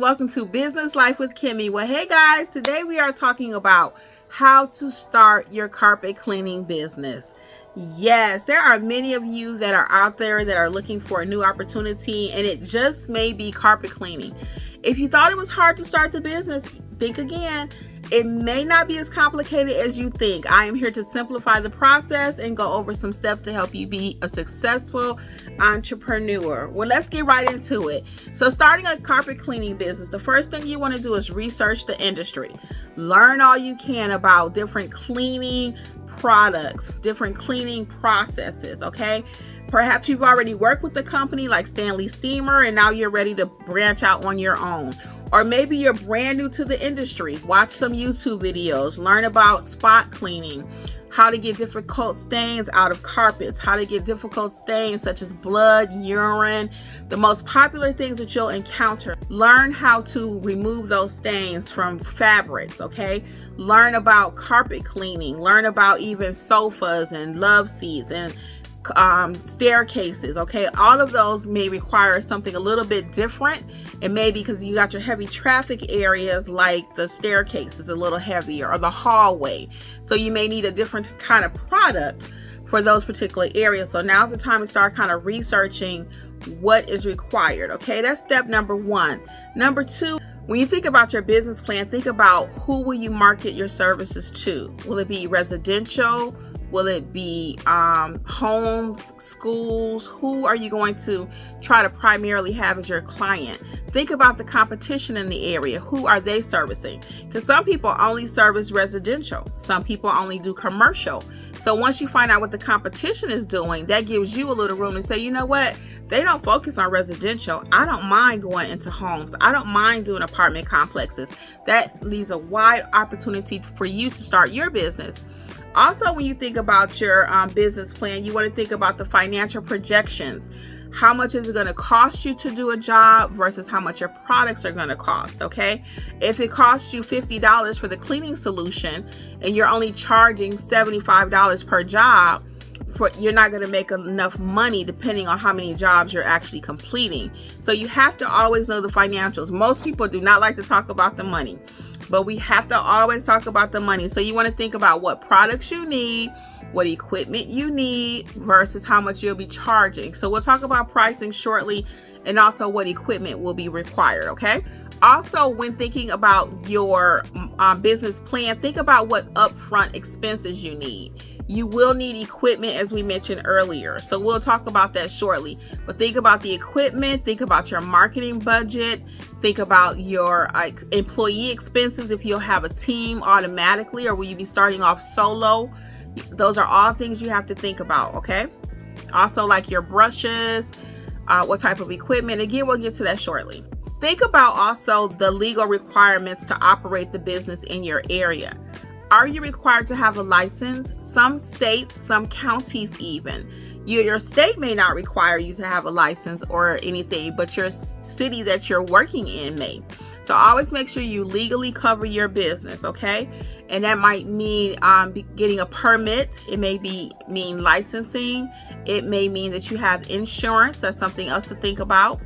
welcome to Business Life with Kimmi. Well, hey guys, today we are talking about how to start your carpet cleaning business. Yes, there are many of you that are out there that are looking for a new opportunity, and it just may be carpet cleaning. If you thought it was hard to start the business, think again. It may not be as complicated as you think. I am here to simplify the process and go over some steps to help you be a successful entrepreneur. Well, let's get right into it. So starting a carpet cleaning business, the first thing you want to do is research the industry. Learn all you can about different cleaning products, different cleaning processes, okay? Perhaps you've already worked with the company like Stanley Steamer and now you're ready to branch out on your own. Or maybe you're brand new to the industry. Watch some YouTube videos, learn about spot cleaning, how to get difficult stains out of carpets, how to get difficult stains such as blood, urine, the most popular things that you'll encounter. Learn how to remove those stains from fabrics, okay? Learn about carpet cleaning, learn about even sofas and love seats and staircases, okay? All of those may require something a little bit different, and maybe because you got your heavy traffic areas like the staircase is a little heavier, or the hallway, so you may need a different kind of product for those particular areas. So now's the time to start kind of researching what is required, okay? That's step number one. Number two, when you think about your business plan, think about who will you market your services to. Will it be residential? Will it be homes, schools? Who are you going to try to primarily have as your client? Think about the competition in the area. Who are they servicing? Because some people only service residential. Some people only do commercial. So once you find out what the competition is doing, that gives you a little room to say, you know what? They don't focus on residential. I don't mind going into homes. I don't mind doing apartment complexes. That leaves a wide opportunity for you to start your business. Also, when you think about your business plan, you want to think about the financial projections. How much is it going to cost you to do a job versus how much your products are going to cost, okay? If it costs you $50 for the cleaning solution and you're only charging $75 per job, you're not going to make enough money depending on how many jobs you're actually completing. So you have to always know the financials. Most people do not like to talk about the money, but we have to always talk about the money. So you want to think about what products you need, what equipment you need versus how much you'll be charging. So we'll talk about pricing shortly, and also what equipment will be required, okay? Also, when thinking about your business plan, think about what upfront expenses you need. You will need equipment, as we mentioned earlier. So we'll talk about that shortly. But think about the equipment, think about your marketing budget, think about your employee expenses if you'll have a team automatically, or will you be starting off solo? Those are all things you have to think about, okay? Also, like your brushes, what type of equipment. Again, we'll get to that shortly. Think about also the legal requirements to operate the business in your area. Are you required to have a license? Some states, some counties even. Your state may not require you to have a license or anything, but your city that you're working in may. So always make sure you legally cover your business, okay? And that might mean getting a permit. It may mean licensing. It may mean that you have insurance. That's something else to think about.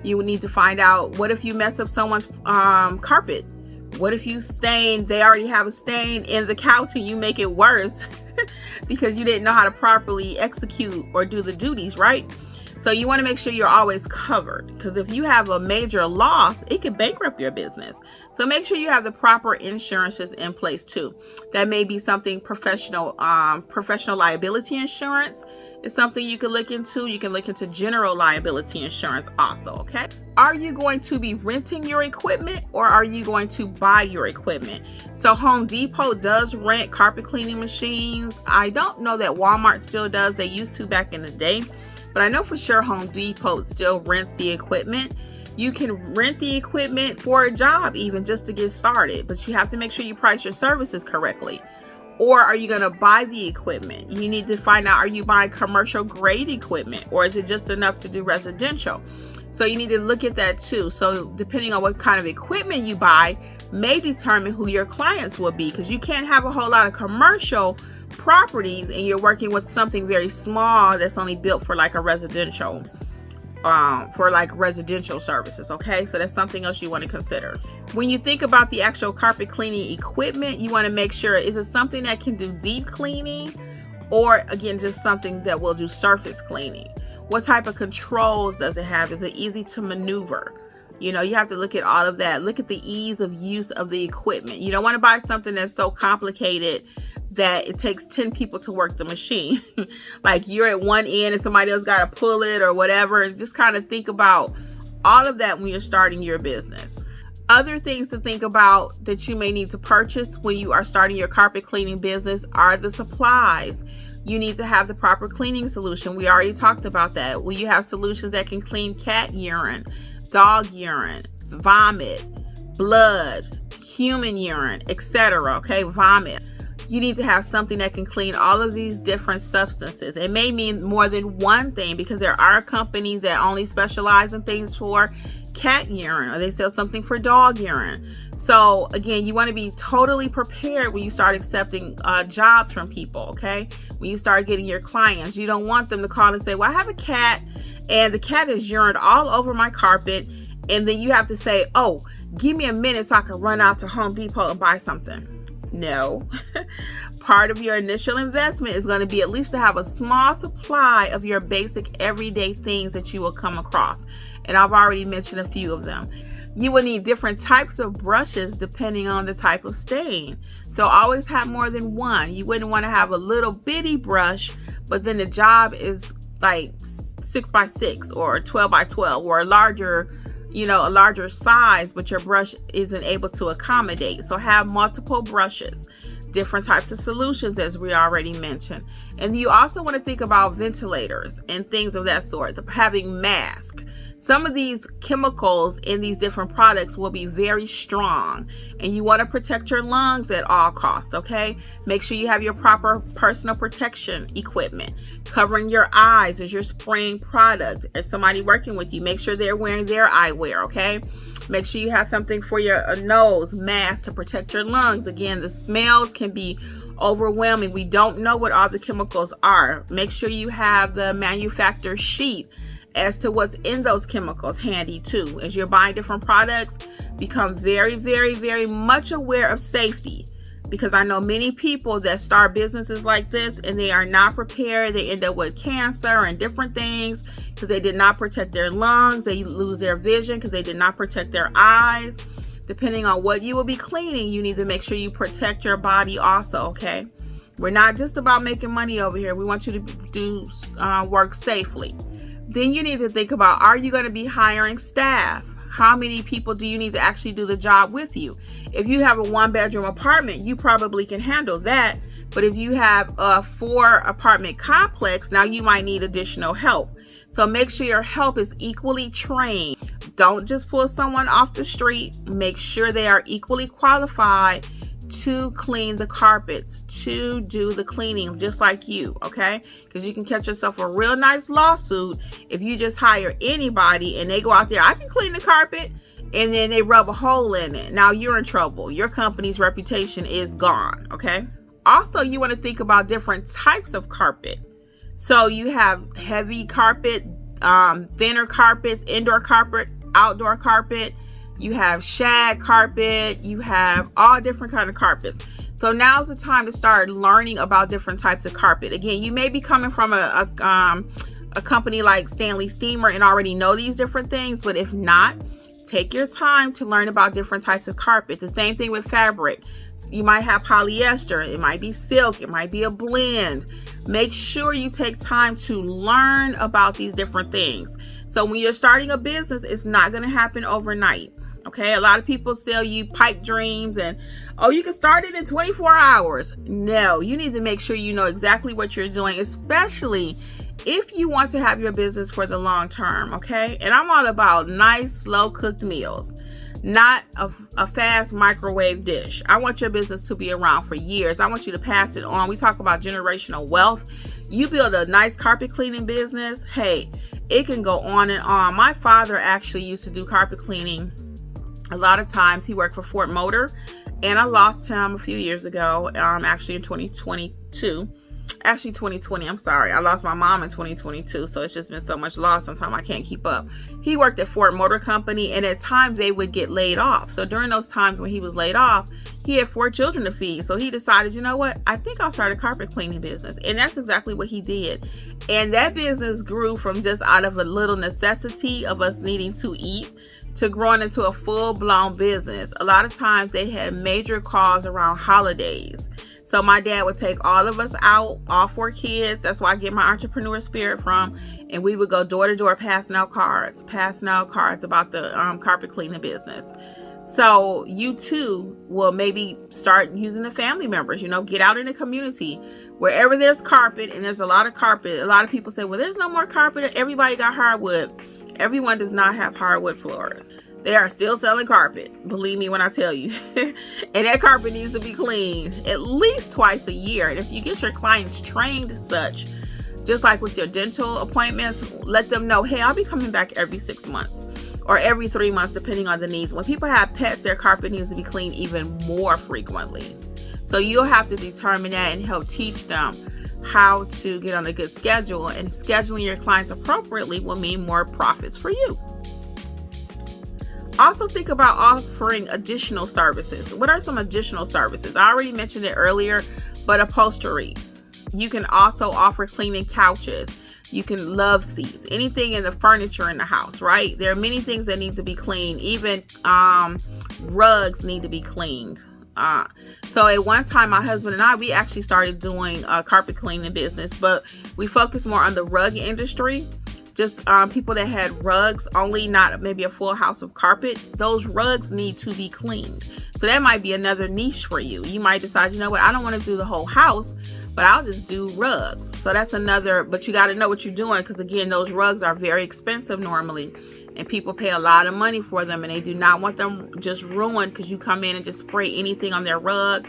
You would need to find out, what if you mess up someone's carpet? What if they already have a stain in the couch and you make it worse because you didn't know how to properly execute or do the duties, right? So you want to make sure you're always covered, because if you have a major loss, it could bankrupt your business. So make sure you have the proper insurances in place too. That may be something professional liability insurance is something you can look into. You can look into general liability insurance also, okay? Are you going to be renting your equipment, or are you going to buy your equipment? So Home Depot does rent carpet cleaning machines. I don't know that Walmart still does. They used to back in the day. But I know for sure Home Depot still rents the equipment. You can rent the equipment for a job even, just to get started. But you have to make sure you price your services correctly. Or are you going to buy the equipment? You need to find out, are you buying commercial grade equipment, or is it just enough to do residential? So you need to look at that too. So depending on what kind of equipment you buy may determine who your clients will be, because you can't have a whole lot of commercial properties and you're working with something very small that's only built for like a residential for like residential services. Okay, so that's something else you want to consider. When you think about the actual carpet cleaning equipment, you want to make sure, is it something that can do deep cleaning, or again, just something that will do surface cleaning? What type of controls does it have? Is it easy to maneuver? You know, you have to look at all of that. Look at the ease of use of the equipment. You don't want to buy something that's so complicated that it takes 10 people to work the machine. Like you're at one end and somebody else got to pull it or whatever. Just kind of think about all of that when you're starting your business. Other things to think about that you may need to purchase when you are starting your carpet cleaning business are the supplies. You need to have the proper cleaning solution. We already talked about that. Will you have solutions that can clean cat urine, dog urine, vomit, blood, human urine, etc. Okay, vomit. You need to have something that can clean all of these different substances. It may mean more than one thing, because there are companies that only specialize in things for cat urine, or they sell something for dog urine. So again, you want to be totally prepared when you start accepting jobs from people, okay? When you start getting your clients, you don't want them to call and say, well, I have a cat and the cat is urine all over my carpet. And then you have to say, oh, give me a minute so I can run out to Home Depot and buy something. No. Part of your initial investment is going to be at least to have a small supply of your basic everyday things that you will come across. And I've already mentioned a few of them. You will need different types of brushes depending on the type of stain. So always have more than one. You wouldn't want to have a little bitty brush, but then the job is like 6x6 or 12x12 or a larger size, but your brush isn't able to accommodate. So have multiple brushes, different types of solutions, as we already mentioned. And you also want to think about ventilators and things of that sort, having masks. Some of these chemicals in these different products will be very strong, and you want to protect your lungs at all costs, okay? Make sure you have your proper personal protection equipment, covering your eyes as you're spraying products. As somebody working with you, make sure they're wearing their eyewear, okay? Make sure you have something for your nose, mask to protect your lungs. Again, the smells can be overwhelming. We don't know what all the chemicals are. Make sure you have the manufacturer sheet as to what's in those chemicals handy too. As you're buying different products, become very, very, very much aware of safety, because I know many people that start businesses like this and they are not prepared. They end up with cancer and different things because they did not protect their lungs. They lose their vision because they did not protect their eyes. Depending on what you will be cleaning, you need to make sure you protect your body also, okay? We're not just about making money over here. We want you to do work safely. Then you need to think about, are you going to be hiring staff? How many people do you need to actually do the job with you? If you have a 1-bedroom apartment, you probably can handle that. But if you have a 4-apartment complex, now you might need additional help. So make sure your help is equally trained. Don't just pull someone off the street. Make sure they are equally qualified to clean the carpets, to do the cleaning, just like you, okay? Because you can catch yourself a real nice lawsuit if you just hire anybody and they go out there, I can clean the carpet, and then they rub a hole in it. Now you're in trouble. Your company's reputation is gone, okay? Also, you want to think about different types of carpet. So you have heavy carpet, thinner carpets, indoor carpet, outdoor carpet. You have shag carpet, you have all different kind of carpets. So now's the time to start learning about different types of carpet. Again, you may be coming from a company like Stanley Steamer and already know these different things, but if not, take your time to learn about different types of carpet. The same thing with fabric. You might have polyester, it might be silk, it might be a blend. Make sure you take time to learn about these different things. So when you're starting a business, it's not going to happen overnight. Okay, a lot of people sell you pipe dreams and, oh, you can start it in 24 hours. No, you need to make sure you know exactly what you're doing, especially if you want to have your business for the long term, okay? And I'm all about nice, slow-cooked meals, not a fast microwave dish. I want your business to be around for years. I want you to pass it on. We talk about generational wealth. You build a nice carpet cleaning business, hey, it can go on and on. My father actually used to do carpet cleaning. A lot of times he worked for Ford Motor, and I lost him a few years ago, actually in 2022. Actually 2020, I'm sorry. I lost my mom in 2022, so it's just been so much loss. Sometimes I can't keep up. He worked at Ford Motor Company, and at times they would get laid off. So during those times when he was laid off, he had 4 children to feed. So he decided, you know what? I think I'll start a carpet cleaning business. And that's exactly what he did. And that business grew from just out of a little necessity of us needing to eat to growing into a full-blown business. A lot of times they had major calls around holidays. So my dad would take all of us out, all 4 kids. That's where I get my entrepreneur spirit from. And we would go door to door passing out cards about the carpet cleaning business. So you too will maybe start using the family members, get out in the community. Wherever there's carpet, and there's a lot of carpet, a lot of people say, well, there's no more carpet. Everybody got hardwood. Everyone does not have hardwood floors. They are still selling carpet. Believe me when I tell you. And that carpet needs to be cleaned at least twice a year. And if you get your clients trained such, just like with your dental appointments, let them know, hey, I'll be coming back every 6 months or every 3 months, depending on the needs. When people have pets, their carpet needs to be cleaned even more frequently. So you'll have to determine that and help teach them how to get on a good schedule. And scheduling your clients appropriately will mean more profits for you. Also think about offering additional services. What are some additional services? I already mentioned it earlier, but upholstery. You can also offer cleaning couches. You can love seats, anything in the furniture in the house, right? There are many things that need to be cleaned. Even rugs need to be cleaned. So at one time, my husband and I, we actually started doing a carpet cleaning business, but we focused more on the rug industry. Just people that had rugs only, not maybe a full house of carpet. Those rugs need to be cleaned. So that might be another niche for you. You might decide, you know what, I don't want to do the whole house, but I'll just do rugs. So that's another, but you got to know what you're doing, because again, those rugs are very expensive normally, and people pay a lot of money for them, and they do not want them just ruined because you come in and just spray anything on their rug.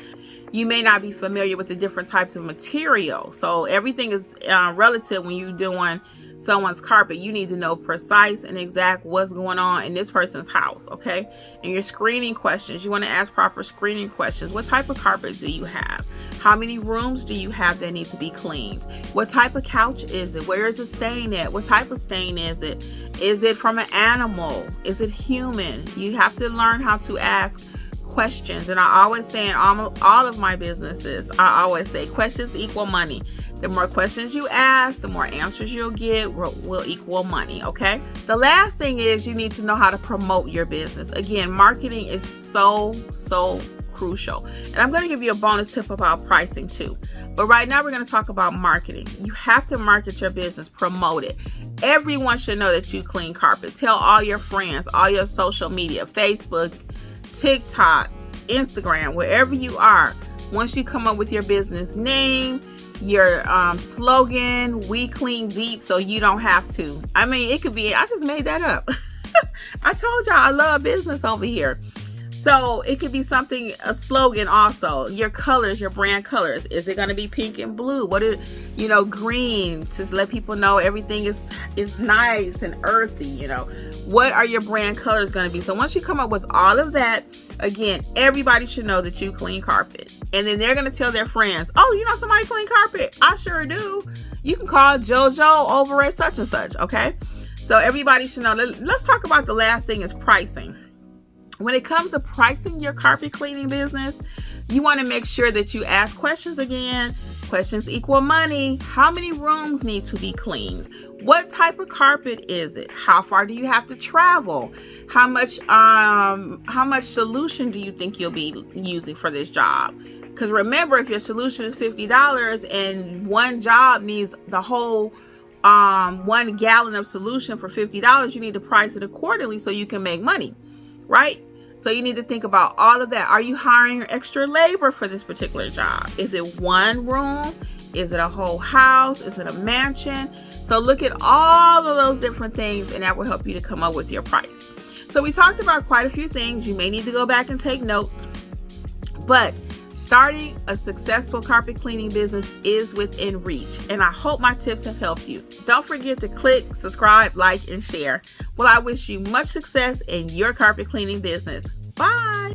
You may not be familiar with the different types of material. So everything is relative when you're doing someone's carpet. You need to know precise and exact what's going on in this person's house, okay? And your screening questions, you want to ask proper screening questions. What type of carpet do you have? How many rooms do you have that need to be cleaned? What type of couch is it? Where is the stain at? What type of stain is it? Is it from an animal? Is it human? You have to learn how to ask questions. And I always say in all of my businesses, I always say questions equal money. The more questions you ask, the more answers you'll get will equal money, okay? The last thing is you need to know how to promote your business. Again, marketing is so crucial. And I'm going to give you a bonus tip about pricing too. But right now we're going to talk about marketing. You have to market your business, promote it. Everyone should know that you clean carpet. Tell all your friends, all your social media, Facebook, TikTok, Instagram, wherever you are. Once you come up with your business name, your slogan, we clean deep so you don't have to. I mean, it could be, I just made that up. I told y'all I love business over here. So it could be something, a slogan also. Your colors, your brand colors. Is it going to be pink and blue? What is, green, to let people know everything is nice and earthy, What are your brand colors going to be? So once you come up with all of that, again, everybody should know that you clean carpet. And then they're going to tell their friends, oh, you know somebody clean carpet? I sure do. You can call JoJo over at such and such, okay? So everybody should know. Let's talk about the last thing is pricing. When it comes to pricing your carpet cleaning business, you want to make sure that you ask questions again. Questions equal money. How many rooms need to be cleaned? What type of carpet is it? How far do you have to travel? How much solution do you think you'll be using for this job? Because remember, if your solution is $50 and one job needs the whole 1 gallon of solution for $50, you need to price it accordingly so you can make money, right? So you need to think about all of that. Are you hiring extra labor for this particular job? Is it one room? Is it a whole house? Is it a mansion? So look at all of those different things, and that will help you to come up with your price. So we talked about quite a few things. You may need to go back and take notes, but starting a successful carpet cleaning business is within reach, and I hope my tips have helped you. Don't forget to click, subscribe, like, and share. Well, I wish you much success in your carpet cleaning business. Bye.